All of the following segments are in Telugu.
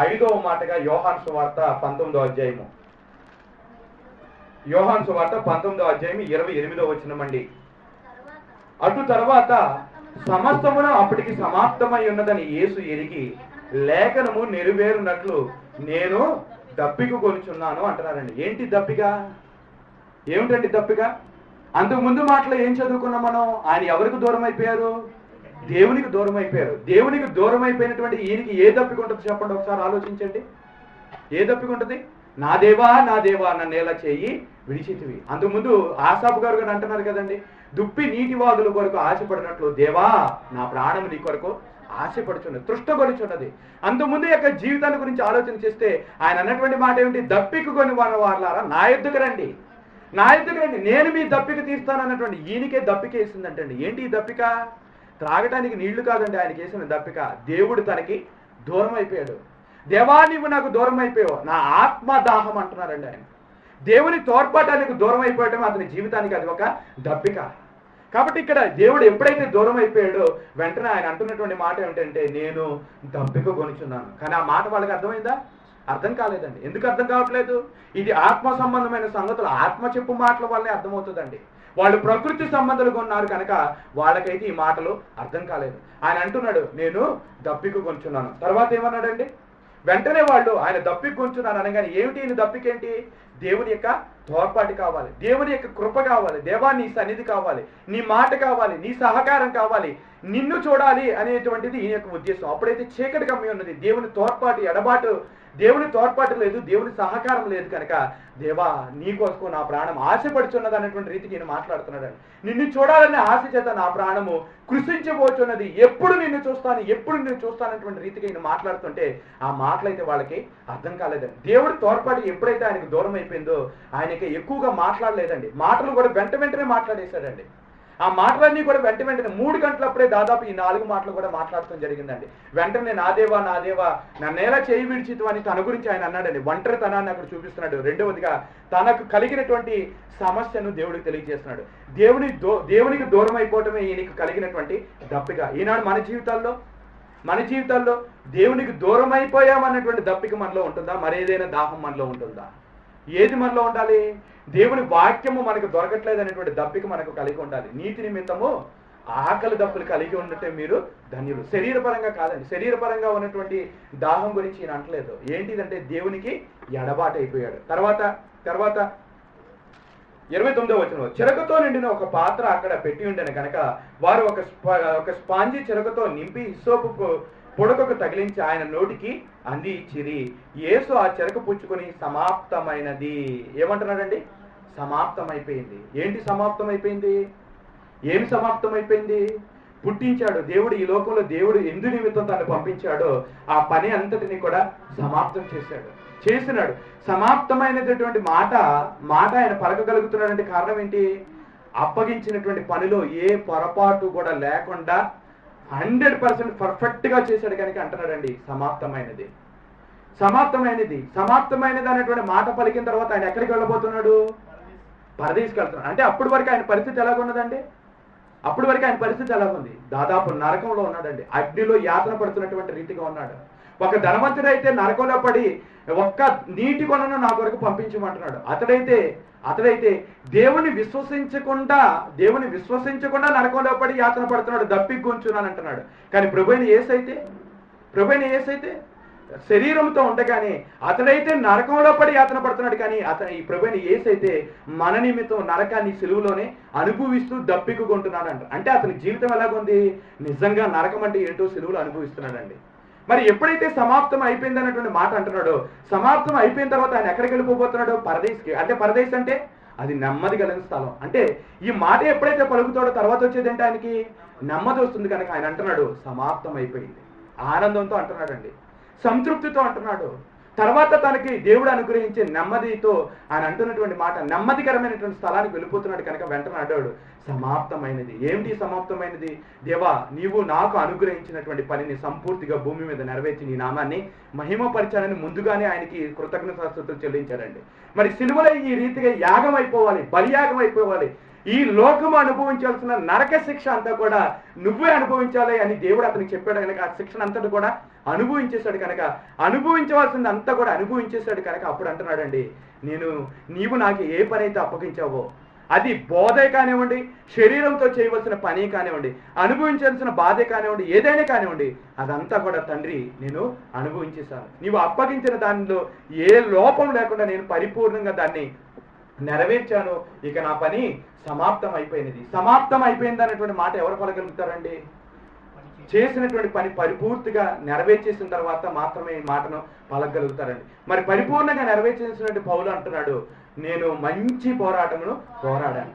5వ మాటగా యోహాను సువార్త 19వ అధ్యాయము. యోహాను సువార్త 19వ అధ్యాయం 28వ వచనమండి. అటు తర్వాత సమస్తమును అప్పటికి సమాప్తమై ఉన్నదని యేసు ఎరిగి లేఖనము నెరవేరునట్లు నేను దప్పిక కొనుచున్నాను అంటున్నారండి. ఏంటి దప్పిక? ఏమిటండి దప్పిక? అంతకు ముందు మాటలో ఏం చదువుకున్నాం మనం? ఆయన ఎవరికి దూరం అయిపోయారు? దేవునికి దూరం అయిపోయారు. దేవునికి దూరం అయిపోయినటువంటి ఈయనకి ఏ దప్పిక ఉంటుంది చెప్పండి, ఒకసారి ఆలోచించండి. ఏ దప్పిక ఉంటుంది? నా దేవా నన్ను ఎలా చేయి విడిచితివి. అంతకుముందు ఆసాపు గారు కూడా అంటున్నారు కదండి, దుప్పి నీటి వాగుల కొరకు ఆశపడినట్లు దేవా నా ప్రాణం నీ కొరకు ఆశపడుచున్నది, తృష్టపడుచున్నది. అంతకుముందు యొక్క జీవితాల గురించి ఆలోచన చేస్తే ఆయన అన్నటువంటి మాట ఏమిటి? దప్పిక కొని వారులారా నా యొద్దకు రండి, నా యొద్దకు రండి, నేను మీ దప్పిక తీస్తాను అన్నటువంటి ఈయనకే దప్పిక వేసిందంటండి. ఏంటి ఈ దప్పిక? త్రాగటానికి నీళ్లు కాదండి ఆయనకి వేసిన దప్పిక. దేవుడు తనకి దూరం అయిపోయాడు. దేవా నీవు నాకు దూరం అయిపోయావు, నా ఆత్మదాహం అంటున్నారండి ఆయన. దేవుని తోడ్పాటానికి దూరం అయిపోయటం అతని జీవితానికి అది ఒక దప్పిక. కాబట్టి ఇక్కడ దేవుడు ఎప్పుడైతే దూరం అయిపోయాడో వెంటనే ఆయన అంటున్నటువంటి మాట ఏమిటంటే నేను దప్పిక కొనుచున్నాను. కానీ ఆ మాట వాళ్ళకి అర్థమైందా? అర్థం కాలేదండి. ఎందుకు అర్థం కావట్లేదు? ఇది ఆత్మ సంబంధమైన సంగతులు, ఆత్మ చెప్పు మాటల వల్లే అర్థమవుతుందండి. వాళ్ళు ప్రకృతి సంబంధాలుగా ఉన్నారు కనుక వాళ్ళకైతే ఈ మాటలు అర్థం కాలేదు. ఆయన అంటున్నాడు నేను దప్పిక కొంచున్నాను. తర్వాత ఏమన్నాడండి? వెంటనే వాళ్ళు ఆయన దప్పిక కొంచున్నాను అనగానే ఏమిటి ఈయన దప్పికేంటి? దేవుని యొక్క తోడ్పాటు కావాలి, దేవుని యొక్క కృప కావాలి, దేవా నీ సన్నిధి కావాలి, నీ మాట కావాలి, నీ సహకారం కావాలి, నిన్ను చూడాలి అనేటువంటిది ఈయన యొక్క ఉద్దేశం. అప్పుడైతే చీకటి కమ్మి ఉన్నది, దేవుని తోడ్పాటు ఎడబాటు, దేవుని తోడ్పాటు లేదు, దేవుని సహకారం లేదు కనుక దేవా నీ కోసం నా ప్రాణం ఆశపడుచున్నది అనేటువంటి రీతికి ఈయన మాట్లాడుతున్నాడు. నిన్ను చూడాలనే ఆశ చేత నా ప్రాణము కృషించబోచున్నది, ఎప్పుడు నిన్ను చూస్తానటువంటి రీతికి ఈయన మాట్లాడుతుంటే ఆ మాటలైతే వాళ్ళకి అర్థం కాలేదండి. దేవుడి తోడ్పాటు ఎప్పుడైతే ఆయనకు దూరం అయిపోయిందో ఆయనకి ఎక్కువగా మాట్లాడలేదండి. మాటలు కూడా వెంటనే మాట్లాడేశాడండి. ఆ మాటలన్నీ కూడా వెంటనే 3 గంటలప్పుడే దాదాపు ఈ 4 మాటలు కూడా మాట్లాడటం జరిగిందండి. వెంటనే నా దేవా నన్నేలా చేయి విడిచితు అని తన గురించి ఆయన అన్నాడండి. ఒంటరితనాన్ని అక్కడ చూపిస్తున్నాడు. రెండవదిగా తనకు కలిగినటువంటి సమస్యను దేవుడికి తెలియజేస్తున్నాడు. దేవునికి దూరం అయిపోవటమే ఈయనకు కలిగినటువంటి దప్పిక. ఈనాడు మన జీవితాల్లో దేవునికి దూరం అయిపోయామన్నటువంటి దప్పిక మనలో ఉంటుందా? మరేదైనా దాహం మనలో ఉంటుందా? ఏది మనలో ఉండాలి? దేవుని వాక్యము మనకు దొరకట్లేదు అనేటువంటి దప్పిక మనకు కలిగి ఉండాలి. నీతి నిమిత్తము ఆకలి దప్పులు కలిగి ఉండటం మీరు ధన్యులు. శరీరపరంగా కాదండి, శరీరపరంగా ఉన్నటువంటి దాహం గురించి ఈయన అంటలేదు. ఏంటిదంటే దేవునికి ఎడబాటు అయిపోయాడు. తర్వాత 29వ వచనం, చెరకుతో నిండిన ఒక పాత్ర అక్కడ పెట్టి ఉండేను కనుక వారు ఒక స్పాంజి చెరకుతో నింపి హిస్సోపు పొడకకు తగిలించి ఆయన నోటికి అంది ఇచ్చిరి. యేసు ఆ చెరకు పుచ్చుకొని సమాప్తమైనది ఏమంటున్నాడండి? సమాప్తమైపోయింది. ఏంటి సమాప్తమైపోయింది? ఏమి సమాప్తమైపోయింది? పుట్టించాడు దేవుడు ఈ లోకంలో, దేవుడు ఎందు నిమిత్తం తను పంపించాడో ఆ పని అంతటిని కూడా సమాప్తం చేసినాడు. సమాప్తమైనటువంటి మాట ఆయన పలకగలుగుతున్నాడంటే కారణం ఏంటి? అప్పగించినటువంటి పనిలో ఏ పొరపాటు కూడా లేకుండా 100% పర్ఫెక్ట్ గా చేశాడు కనుక అంటున్నాడండి సమాప్తమైనది అనేటువంటి మాట పలికిన తర్వాత ఆయన ఎక్కడికి వెళ్ళబోతున్నాడు? పరదేశికి వెళ్తున్నాడు. అంటే అప్పటి వరకు ఆయన పరిస్థితి ఎలాగున్నదండి? దాదాపు నరకంలో ఉన్నాడండి. అగ్నిలో యాతన పడుతున్నటువంటి రీతిగా ఉన్నాడు. ఒక ధనవంతుడైతే నరకంలో పడి ఒక్క నీటి కొనను నా కొరకు పంపించమంటున్నాడు. అతడైతే దేవుని విశ్వసించకుండా నరకంలో పడి యాతన పడుతున్నాడు, దప్పిక గొంచున్నాను అంటున్నాడు. కానీ ప్రభువైన యేసైతే శరీరంతో ఉండగానే అతడైతే నరకంలో పడి యాతన పడుతున్నాడు. కానీ ఈ ప్రభువైన యేసైతే మన నిమిత్తం నరకాన్ని సిలువలోనే అనుభవిస్తూ దప్పిక కొంటున్నాడు అంట. అంటే అతని జీవితం ఎలాగుంది? నిజంగా నరకం అంటే ఏంటో సిలువలో అనుభవిస్తున్నాడండి. మరి ఎప్పుడైతే సమాప్తం అయిపోయింది అన్నటువంటి మాట అంటున్నాడో, సమాప్తం అయిపోయిన తర్వాత ఆయన ఎక్కడికి వెళ్ళిపోతున్నాడో? పరదేశికి. అంటే పరదేశ్ అంటే అది నెమ్మది కలిగిన స్థలం. అంటే ఈ మాట ఎప్పుడైతే పలుకుతాడో తర్వాత వచ్చేది అంటే ఆయనకి నెమ్మది వస్తుంది కనుక ఆయన అంటున్నాడు సమాప్తం అయిపోయింది. ఆనందంతో అంటున్నాడండి, సంతృప్తితో అంటున్నాడు. తర్వాత తనకి దేవుడు అనుగ్రహించే నెమ్మదితో ఆయన అంటున్నటువంటి మాట నెమ్మదికరమైనటువంటి స్థలానికి వెళ్ళిపోతున్నాడు కనుక వెంటనే అడ్డాడు సమాప్తమైనది. ఏమిటి సమాప్తమైనది? దేవా నీవు నాకు అనుగ్రహించినటువంటి పనిని సంపూర్తిగా భూమి మీద నెరవేర్చి నీ నామాన్ని మహిమపరిచానని ముందుగానే ఆయనకి కృతజ్ఞతాస్తుతులు చెల్లించాడండి. మరి సిలువలో ఈ రీతిగా యాగం అయిపోవాలి, బలియాగం అయిపోవాలి, ఈ లోకము అనుభవించాల్సిన నరక శిక్ష అంతా కూడా నువ్వే అనుభవించాలి అని దేవుడు అతనికి చెప్పాడు కనుక ఆ శిక్షణ అంతటి కూడా అనుభవించేశాడు కనుక, అనుభవించవలసింది అంతా కూడా అనుభవించేశాడు కనుక అప్పుడు అంటున్నాడండి, నీవు నాకు ఏ పని అయితే అప్పగించావో అది బోధే కానివ్వండి, శరీరంతో చేయవలసిన పని కానివ్వండి, అనుభవించాల్సిన బాధే కానివ్వండి, ఏదైనా కానివ్వండి, అదంతా కూడా తండ్రి నేను అనుభవించేశాను. నీవు అప్పగించిన దానిలో ఏ లోపం లేకుండా నేను పరిపూర్ణంగా దాన్ని నెరవేర్చాను. ఇక నా పని సమాప్తం అయిపోయినది. సమాప్తం అయిపోయింది అనేటువంటి మాట ఎవరు పలకగలుగుతారండి? చేసినటువంటి పని పరిపూర్తిగా నెరవేర్చేసిన తర్వాత మాత్రమే ఈ మాటను పలకగలుగుతారండి. మరి పరిపూర్ణంగా నెరవేర్చేసినటువంటి పౌలు అంటున్నాడు, నేను మంచి పోరాటమును పోరాడాను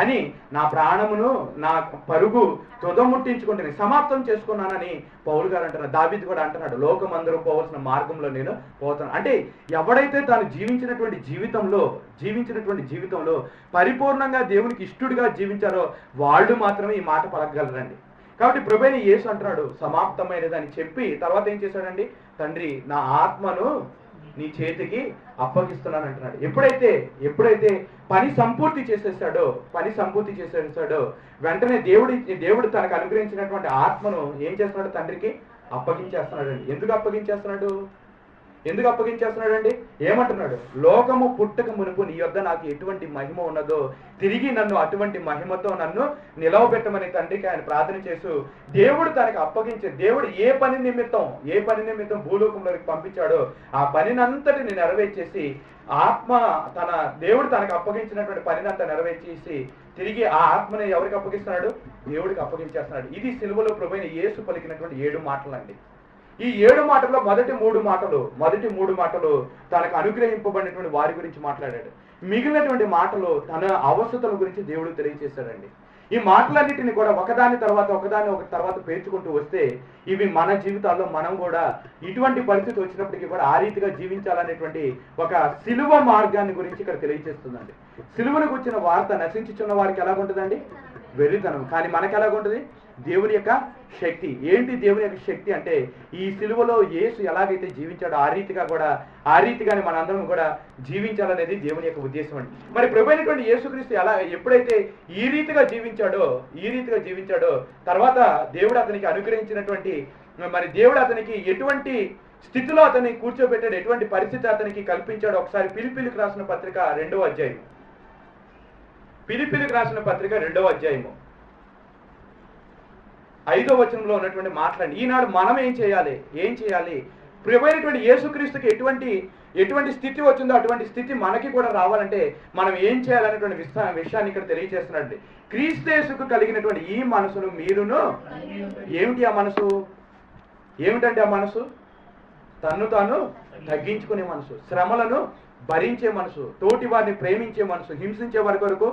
అని, నా ప్రాణమును నా పరుగు తుదముట్టించుకుంటే సమాప్తం చేసుకున్నానని పౌలు గారు అంటున్నారు. దావీదు కూడా అంటున్నాడు, లోకమందరూ పోవలసిన మార్గంలో నేను పోతాను. అంటే ఎవడైతే తాను జీవించినటువంటి జీవితంలో పరిపూర్ణంగా దేవునికి ఇష్టడుగా జీవించారో వాళ్ళు మాత్రమే ఈ మాట పలకగలరండి. కాబట్టి ప్రభువైన యేసు అంటున్నాడు సమాప్తమైనది అని చెప్పి తర్వాత ఏం చేశాడండి, తండ్రి నా ఆత్మను నీ చేతికి అప్పగిస్తున్నాను అంటున్నాడు. ఎప్పుడైతే పని సంపూర్తి చేసేసాడో వెంటనే దేవుడు తనకు అనుగ్రహించినటువంటి ఆత్మను ఏం చేస్తున్నాడు, తండ్రికి అప్పగించేస్తున్నాడండి. ఎందుకు అప్పగించేస్తున్నాడండి? ఏమంటున్నాడు, లోకము పుట్టక మునుపు నీ యొద్ద నాకు ఎటువంటి మహిమ ఉన్నదో తిరిగి నన్ను అటువంటి మహిమతో నన్ను నిలవబెట్టమని తండ్రికి ఆయన ప్రార్థన చేస్తూ దేవుడు తనకు అప్పగించే, దేవుడు ఏ పని నిమిత్తం భూలోకంలోకి పంపించాడో ఆ పనినంతటిని నెరవేర్చేసి దేవుడు తనకు అప్పగించినటువంటి పనినంతా నెరవేర్చేసి తిరిగి ఆ ఆత్మని ఎవరికి అప్పగిస్తున్నాడు? దేవుడికి అప్పగించేస్తున్నాడు. ఇది సిలువలో ప్రభువైన యేసు పలికినటువంటి 7 మాటలండి. ఈ 7 మాటల్లో మొదటి మూడు మాటలు తనకు అనుగ్రహింపబడినటువంటి వారి గురించి మాట్లాడాడు. మిగిలినటువంటి మాటలు తన అవసరతల గురించి దేవుడు తెలియజేశాడండి. ఈ మాటలన్నిటిని కూడా ఒకదాని తర్వాత పేర్చుకుంటూ వస్తే ఇవి మన జీవితాల్లో మనం కూడా ఇటువంటి పరిస్థితి వచ్చినప్పటికీ కూడా ఆ రీతిగా జీవించాలనేటువంటి ఒక సిలువ మార్గాన్ని గురించి ఇక్కడ తెలియజేస్తుందండి. సిలువను వచ్చిన వార్త నశించుచున్న వారికి ఎలాగుంటుందండి? వెర్రితనం. కానీ మనకు ఎలాగుంటుంది? దేవుని యొక్క శక్తి. ఏంటి దేవుని యొక్క శక్తి అంటే ఈ సిలువలో యేసు ఎలాగైతే జీవించాడో ఆ రీతిగానే మనందరం కూడా జీవించాలనేది దేవుని యొక్క ఉద్దేశం అండి. మరి ప్రభువైనటువంటి యేసుక్రీస్తు ఎప్పుడైతే ఈ రీతిగా జీవించాడో తర్వాత దేవుడు అతనికి అనుగ్రహించినటువంటి దేవుడు అతనికి ఎటువంటి స్థితిలో అతన్ని కూర్చోబెట్టాడు, ఎటువంటి పరిస్థితి అతనికి కల్పించాడో ఒకసారి ఫిలిప్పీలకు రాసిన పత్రిక 2వ అధ్యాయం, ఫిలిప్పీలకు రాసిన పత్రిక 2వ అధ్యాయము 5వ వచనంలో ఉన్నటువంటి మాటలండి. ఈనాడు మనం ఏం చేయాలి? ప్రభువైనటువంటి యేసుక్రీస్తుకి ఎటువంటి స్థితి వచ్చిందో అటువంటి స్థితి మనకి కూడా రావాలంటే మనం ఏం చేయాలనేటువంటి విషయాన్ని ఇక్కడ తెలియజేస్తున్నాడు. క్రీస్తు యేసుకు కలిగినటువంటి ఈ మనసును మీరును, ఏమిటి ఆ మనసు? ఏమిటంటే ఆ మనసు తన్ను తాను తగ్గించుకునే మనసు, శ్రమలను భరించే మనసు, తోటి వారిని ప్రేమించే మనసు, హింసించే వారి కొరకు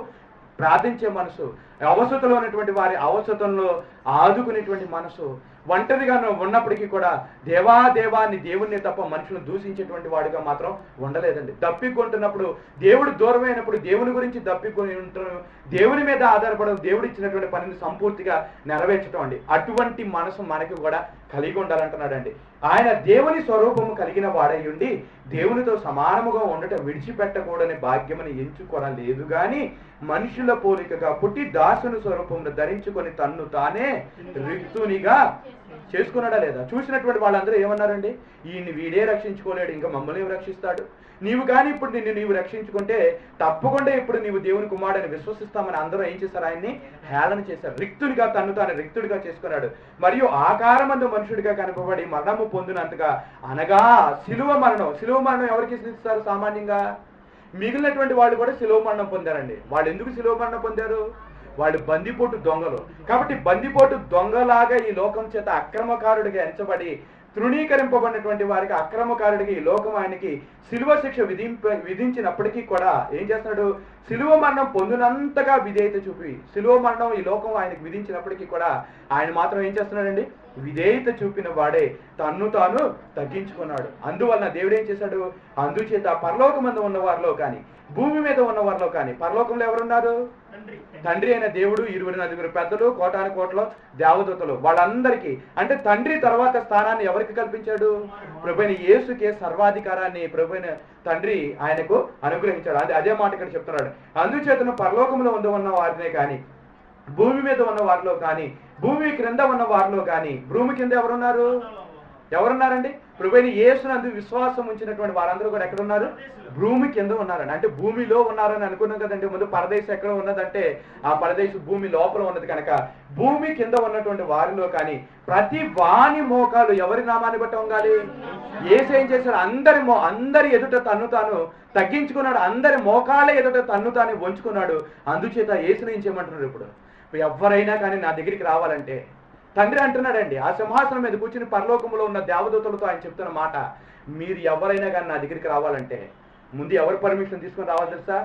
ప్రార్థించే మనసు, అవసరతలో ఉన్నటువంటి వారి అవసరతల్లో ఆదుకునేటువంటి మనసు, ఒంటరిగా ఉన్నప్పటికీ కూడా దేవాన్ని దేవుణ్ణి తప్ప మనుషులను దూషించేటువంటి వాడిగా మాత్రం ఉండలేదండి. దప్పికొంటున్నప్పుడు దేవుడు దూరమైనప్పుడు దేవుని గురించి దప్పికొని ఉంటాను, దేవుని మీద ఆధారపడడం, దేవుడు ఇచ్చినటువంటి పనిని సంపూర్తిగా నెరవేర్చడం అండి. అటువంటి మనసు మనకి కూడా కలిగి ఉండాలంటున్నాడండి. ఆయన దేవుని స్వరూపము కలిగిన వాడై ఉండి దేవునితో సమానముగా ఉండటం విడిచిపెట్టకూడని భాగ్యమని ఎంచుకోలేదు గాని మనుషుల పోలికగా పుట్టి దాసుని స్వరూపమును ధరించుకొని తన్ను తానే రిక్తునిగా చేసుకున్నాడా లేదా? చూసినటువంటి వాళ్ళందరూ ఏమన్నారండి, వీడే రక్షించుకోలేడు, ఇంకా మమ్మల్ని రక్షిస్తాడు, నీవు కానీ ఇప్పుడు నీవు రక్షించుకుంటే తప్పకుండా ఇప్పుడు నీవు దేవుని కుమారుడని విశ్వసిస్తామని అందరూ ఏం చేశారు? ఆయన్ని హేళన చేశారు. రిక్తుడిగా తన్ను తాను రిక్తుడిగా చేసుకున్నాడు. మరియు ఆకారమందు మనుషుడిగా కనపబడి మరణము పొందినంతగా, అనగా శిలువ మరణం ఎవరికి ఇస్తారు? సామాన్యంగా మిగిలినటువంటి వాళ్ళు కూడా శిలువ మరణం పొందారండి. వాళ్ళు ఎందుకు శిలువ మరణం పొందారు? వాళ్ళు బందిపోటు దొంగలు. కాబట్టి బందిపోటు దొంగలాగా ఈ లోకం చేత అక్రమకారుడిగా ఎంచబడి తృణీకరింపబడినటువంటి వారికి అక్రమకారుడికి ఈ లోకం ఆయనకి శిలువ శిక్ష విధించినప్పటికీ కూడా ఏం చేస్తున్నాడు? శిలువ మరణం పొందినంతగా విధేయత చూపి శిలువ మరణం ఈ లోకం ఆయనకు విధించినప్పటికీ కూడా ఆయన మాత్రం ఏం చేస్తున్నాడండి? విధేయత చూపిన వాడే తన్ను తాను తగ్గించుకున్నాడు. అందువలన దేవుడు ఏం చేశాడు? అందుచేత పరలోకమందు ఉన్న వారిలో కానీ భూమి మీద ఉన్న వారిలో కానీ పరలోకంలో ఎవరున్నారు? తండ్రి అయిన దేవుడు, 29 పెద్దలు, కోటాను కోట్ల దేవదూతలు, వాళ్ళందరికీ. అంటే తండ్రి తర్వాత స్థానాన్ని ఎవరికి కల్పించాడు? ప్రభువైన యేసుకే సర్వాధికారాన్ని ప్రభువైన తండ్రి ఆయనకు అనుగ్రహించాడు. అదే మాట ఇక్కడ చెప్తున్నాడు. అందుచేతను పరలోకంలో ఉన్న వారినే కానీ, భూమి మీద ఉన్న వారిలో కానీ, భూమి క్రింద ఉన్న వారిలో కానీ, భూమి కింద ఎవరున్నారండి? ప్రభువైన యేసునందు విశ్వాసం ఉంచినటువంటి వారందరూ కూడా ఎక్కడున్నారు? భూమి కింద ఉన్నారండి. అంటే భూమిలో ఉన్నారని అనుకున్నాం కదండి. ముందు పరదేశం ఎక్కడ ఉన్నదంటే ఆ పరదేశం భూమి లోపల ఉన్నది కనుక భూమి కింద ఉన్నటువంటి వారిలో కానీ ప్రతి వాని మోకాలు ఎవరి నామాన్ని బట్టి వంగాలి? యేసు ఏం చేశాడు? అందరి ఎదుట తన్ను తాను తగ్గించుకున్నాడు. అందరి మోకాళ్ళ ఎదుట తన్ను తాను వంచుకున్నాడు. అందుచేత యేసుని ఏం చేయమంటున్నారు? ఇప్పుడు ఎవరైనా కానీ నా దగ్గరికి రావాలంటే తండ్రి అంటున్నాడండి, ఆ సింహాసనం మీద కూర్చుని పరలోకంలో ఉన్న దేవదూతలతో ఆయన చెప్తున్న మాట, మీరు ఎవరైనా కానీ నా దగ్గరికి రావాలంటే ముందు ఎవరు పర్మిషన్ తీసుకొని రావాలి తెలుసా?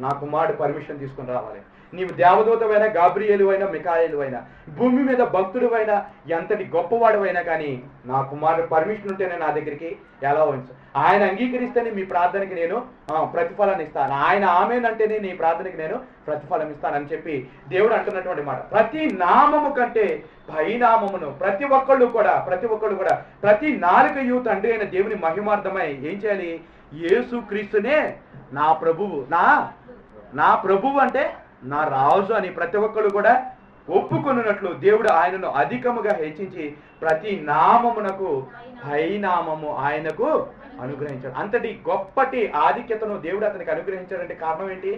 నా కుమారుడు పర్మిషన్ తీసుకొని రావాలి. నీవు దేవదూతమైనా, గాబ్రియేలు అయినా, మికాయేలు అయినా, భూమి మీద భక్తుడు అయినా, ఎంతటి గొప్పవాడు అయినా కానీ నా కుమారుడు పర్మిషన్ ఉంటేనే నా దగ్గరికి ఎలా ఉంచు. ఆయన అంగీకరిస్తేనే మీ ప్రార్థనకి నేను ప్రతిఫలాన్ని ఇస్తాను. ఆయన ఆమెనంటేనే నీ ప్రార్థనకి నేను ప్రతిఫలం ఇస్తానని చెప్పి దేవుడు అంటున్నటువంటి మాట. ప్రతి నామము కంటే పైనామమును ప్రతి ఒక్కళ్ళు కూడా ప్రతి నాలుకయు తండ్రి అయిన దేవుని మహిమార్థమై ఏం చేయాలి? యేసు క్రీస్తునే నా ప్రభువు, నా ప్రభువు అంటే నా రాజు అని ప్రతి ఒక్కళ్ళు కూడా ఒప్పుకొనున్నట్లు దేవుడు ఆయనను అధికముగా హెచ్చించి ప్రతి నామమునకు పైనామము ఆయనకు అనుగ్రహించాడు. అంతటి గొప్పటి ఆధిక్యతను దేవుడు అతనికి అనుగ్రహించాడంటే కారణం ఏంటి?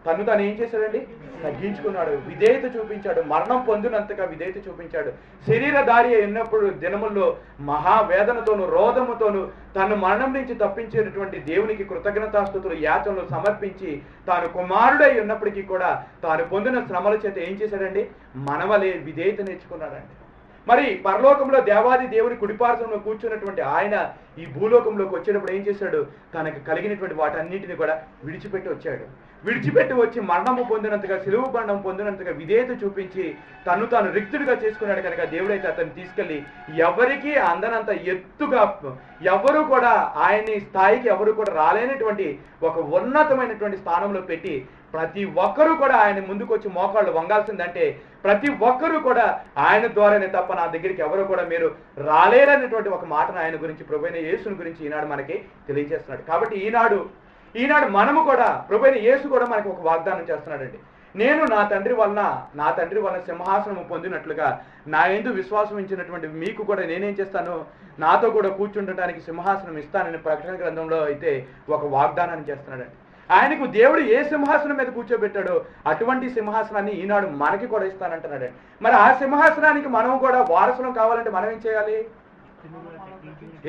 తను ఏం చేశాడండి? తగ్గించుకున్నాడు, విధేయత చూపించాడు, మరణం పొందినంతగా విధేయత చూపించాడు. శరీరధారి అయినప్పుడు దినముల్లో మహావేదనతోను రోధముతోను తను మరణం నుంచి తప్పించేటటువంటి దేవునికి కృతజ్ఞతాస్తుతులు యాచనలు సమర్పించి తాను కుమారుడై ఉన్నప్పటికీ కూడా తాను పొందిన శ్రమల చేత ఏం చేశాడండి? మనవలే విధేయత నేర్చుకున్నాడండి. మరి పరలోకంలో దేవాది దేవుని కుడిపార్శ్వంలో కూర్చున్నటువంటి ఆయన ఈ భూలోకంలోకి వచ్చేటప్పుడు ఏం చేశాడు? తనకు కలిగినటువంటి వాటన్నిటిని కూడా విడిచిపెట్టి వచ్చి మరణము పొందినంతగా, సిలువ బండం పొందినంతగా విధేయత చూపించి తాను రిక్తుడిగా చేసుకున్నాడు కనుక దేవుడైతే అతన్ని తీసుకెళ్లి ఎవరికి అందనంత ఎత్తుగా, ఎవరు కూడా ఆయన్ని స్థాయికి ఎవరు కూడా రాలేనటువంటి ఒక ఉన్నతమైనటువంటి స్థానంలో పెట్టి ప్రతి ఒక్కరూ కూడా ఆయన ముందుకు వచ్చి మోకాళ్ళు వంగాల్సిందంటే ప్రతి ఒక్కరూ కూడా ఆయన ద్వారానే తప్ప నా దగ్గరికి ఎవరు కూడా మీరు రాలేరనేటువంటి ఒక మాటను ఆయన గురించి, ప్రభువైన యేసుని గురించి ఈనాడు మనకి తెలియజేస్తున్నాడు. కాబట్టి ఈనాడు మనము కూడా, ప్రభువైన యేసు కూడా మనకి ఒక వాగ్దానం చేస్తున్నాడండి. నేను నా తండ్రి వలన సింహాసనము పొందినట్లుగా నా యందు విశ్వాసం ఉంచినటువంటి మీకు కూడా నేనేం చేస్తాను? నాతో కూడా కూర్చుండటానికి సింహాసనం ఇస్తానని ప్రకటన గ్రంథంలో అయితే ఒక వాగ్దానాన్ని చేస్తున్నాడండి. ఆయనకు దేవుడు ఏ సింహాసనం మీద కూర్చోబెట్టాడో అటువంటి సింహాసనాన్ని ఈనాడు మనకి కూడా ఇస్తానంటున్నాడు. మరి ఆ సింహాసనానికి మనం కూడా వారసులం కావాలంటే మనం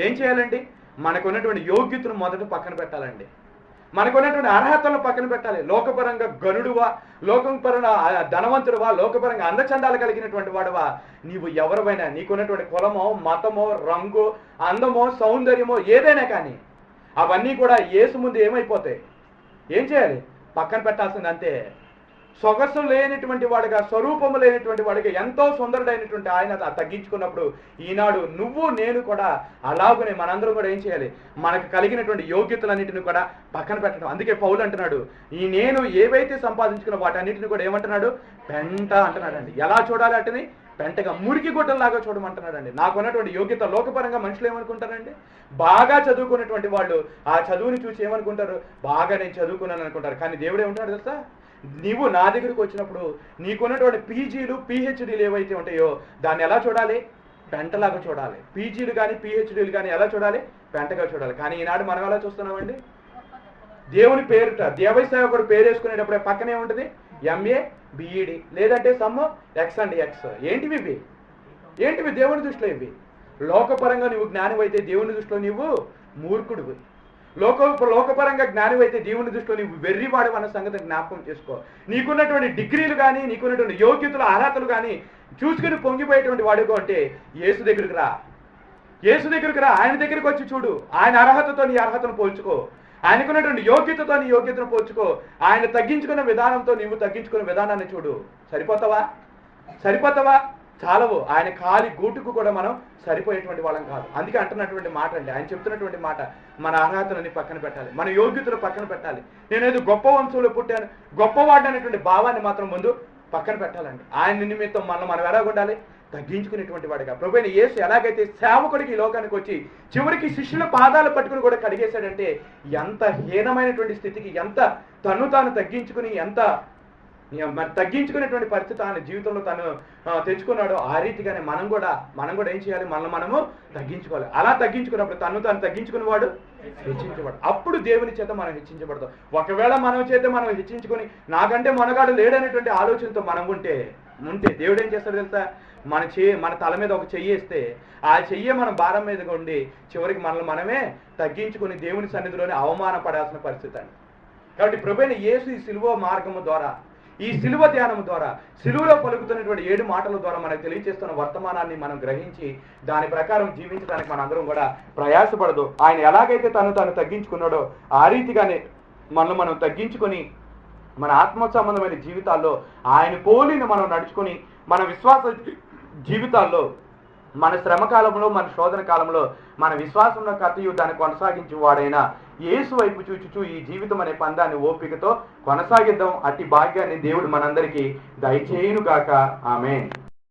ఏం చేయాలండి? మనకున్నటువంటి యోగ్యతను మొదట పక్కన పెట్టాలండి. మనకున్నటువంటి అర్హతలను పక్కన పెట్టాలి. లోకపరంగా గనుడువా, లోకపరంగా ధనవంతుడువా, లోకపరంగా అందచందాలు కలిగినటువంటి వాడువా, నీవు ఎవరివైనా, నీకున్నటువంటి కులమో, మతమో, రంగు, అందమో, సౌందర్యమో ఏదైనా కానీ అవన్నీ కూడా యేసు ముందు ఏమైపోతాయి? ఏం చేయాలి? పక్కన పెట్టాల్సింది అంతే. సొగసు లేనటువంటి వాడుగా, స్వరూపము లేనటువంటి వాడిగా, ఎంతో సుందరుడైనటువంటి ఆయన తగ్గించుకున్నప్పుడు ఈనాడు నువ్వు నేను కూడా అలాగనే మనందరం కూడా ఏం చేయాలి? మనకు కలిగినటువంటి యోగ్యతలన్నింటిని కూడా పక్కన పెట్టడం. అందుకే పౌలు అంటున్నాడు, ఈ నేను ఏవైతే సంపాదించుకున్న వాటన్నిటిని కూడా ఏమంటున్నాడు? పెంట అంటున్నాడండి. ఎలా చూడాలి? అటని పెంటగా, మురికి గుడ్డలాగా చూడమంటున్నాడండి. నాకున్నటువంటి యోగ్యత, లోకపరంగా మనుషులు ఏమనుకుంటారండి? బాగా చదువుకున్నటువంటి వాళ్ళు ఆ చదువుని చూసి ఏమనుకుంటారు? బాగా నేను చదువుకున్నాను అనుకుంటారు. కానీ దేవుడు ఏమంటాడు తెలుసా? నీవు నా దగ్గరికి వచ్చినప్పుడు నీకున్నటువంటి పీజీలు, పిహెచ్డీలు ఏవైతే ఉంటాయో దాన్ని ఎలా చూడాలి? పెంటలాగా చూడాలి. పీజీలు కానీ పిహెచ్డీలు కానీ ఎలా చూడాలి? పెంటగా చూడాలి. కానీ ఈనాడు మనం ఎలా చూస్తున్నామండి? దేవుని పేరుట దేవసేవకుడు పేరు వేసుకునేటప్పుడే పక్కనే ఉంటుంది ఎంఏ, బిఈడి, లేదంటే సమ్ ఎక్స్ అండ్ ఎక్స్. ఏంటివి దేవుని దృష్టిలో? ఇవి లోకపరంగా నువ్వు జ్ఞానివైతే దేవుని దృష్టిలో నీవు మూర్ఖుడివి. లోకపరంగా జ్ఞానివైతే దేవుని దృష్టిలో నీవు వెర్రివాడు అన్న సంగతి జ్ఞాపకం చేసుకో. నీకున్నటువంటి డిగ్రీలు కానీ, నీకున్నటువంటి యోగ్యతలు, అర్హతలు కానీ చూసుకుని పొంగిపోయేటువంటి వాడుకో అంటే యేసు దగ్గరికి రా. ఆయన దగ్గరికి వచ్చి చూడు. ఆయన అర్హతతో నీ అర్హతను పోల్చుకో. ఆయనకున్నటువంటి యోగ్యతతో నీ యోగ్యతను పోల్చుకో. ఆయన తగ్గించుకున్న విధానంతో నీవు తగ్గించుకున్న విధానాన్ని చూడు. సరిపోతావా? చాలవు. ఆయన కాలి గూటుకు కూడా మనం సరిపోయేటువంటి వాళ్ళం కాదు. అందుకే అంటున్నటువంటి మాట అండి, ఆయన చెప్తున్నటువంటి మాట, మన అర్హతలని పక్కన పెట్టాలి, మన యోగ్యతలు పక్కన పెట్టాలి. నేనేదో గొప్ప వంశంలో పుట్టాను, గొప్పవాడు అనేటువంటి భావాన్ని మాత్రం ముందు పక్కన పెట్టాలండి. ఆయన నిమిత్తం మనం ఎలా ఉండాలి? తగ్గించుకునేటువంటి వాడిగా. ప్రభువైన యేసు ఎలాగైతే సేవకుడికి ఈ లోకానికి వచ్చి చివరికి శిష్యుల పాదాలు పట్టుకుని కూడా కడిగేశాడంటే, ఎంత హీనమైనటువంటి స్థితికి, ఎంత తాను తగ్గించుకుని, ఎంత మరి తగ్గించుకునేటువంటి పరిస్థితి ఆయన జీవితంలో తను తెచ్చుకున్నాడు. ఆ రీతిగానే మనం కూడా ఏం చేయాలి? మనము తగ్గించుకోవాలి. అలా తగ్గించుకున్నప్పుడు తాను తగ్గించుకునేవాడు హెచ్చించబడు. అప్పుడు దేవుని చేత మనం హెచ్చించబడతాం. ఒకవేళ మనం చేత మనం హెచ్చించుకొని నాకంటే మనగాడు లేడనేటువంటి ఆలోచనతో మనం ఉంటే దేవుడు ఏం చేస్తాడు తెలుసా? మన తల మీద ఒక చెయ్యి వేస్తే ఆ చెయ్యి మన భారం మీదగా ఉండి చివరికి మనమే తగ్గించుకొని దేవుని సన్నిధిలోనే అవమానపడాల్సిన పరిస్థితి అండి. కాబట్టి ప్రభువైన యేసు ఈ సిలువ మార్గము ద్వారా, ఈ సిలువ ధ్యానం ద్వారా, సిలువలో పలుకుతున్నటువంటి 7 మాటల ద్వారా మనకు తెలియజేస్తున్న వర్తమానాన్ని మనం గ్రహించి దాని ప్రకారం జీవించడానికి మనందరం కూడా ప్రయాసపడదు. ఆయన ఎలాగైతే తాను తగ్గించుకున్నాడో ఆ రీతిగానే మనం తగ్గించుకొని మన ఆత్మ సంబంధమైన జీవితాల్లో ఆయన పోలిని మనం నడుచుకొని, మన విశ్వాస జీవితాల్లో, మన శ్రమ కాలంలో, మన శోధన కాలంలో మన విశ్వాసంలో కర్తయు దాన్ని కొనసాగించి వాడైన యేసు వైపు చూచుచూ ఈ జీవితం అనే పందాన్ని ఓపికతో కొనసాగిద్దాం. అట్టి భాగ్యాన్ని దేవుడు మనందరికీ దయచేయును గాక. ఆమేన్.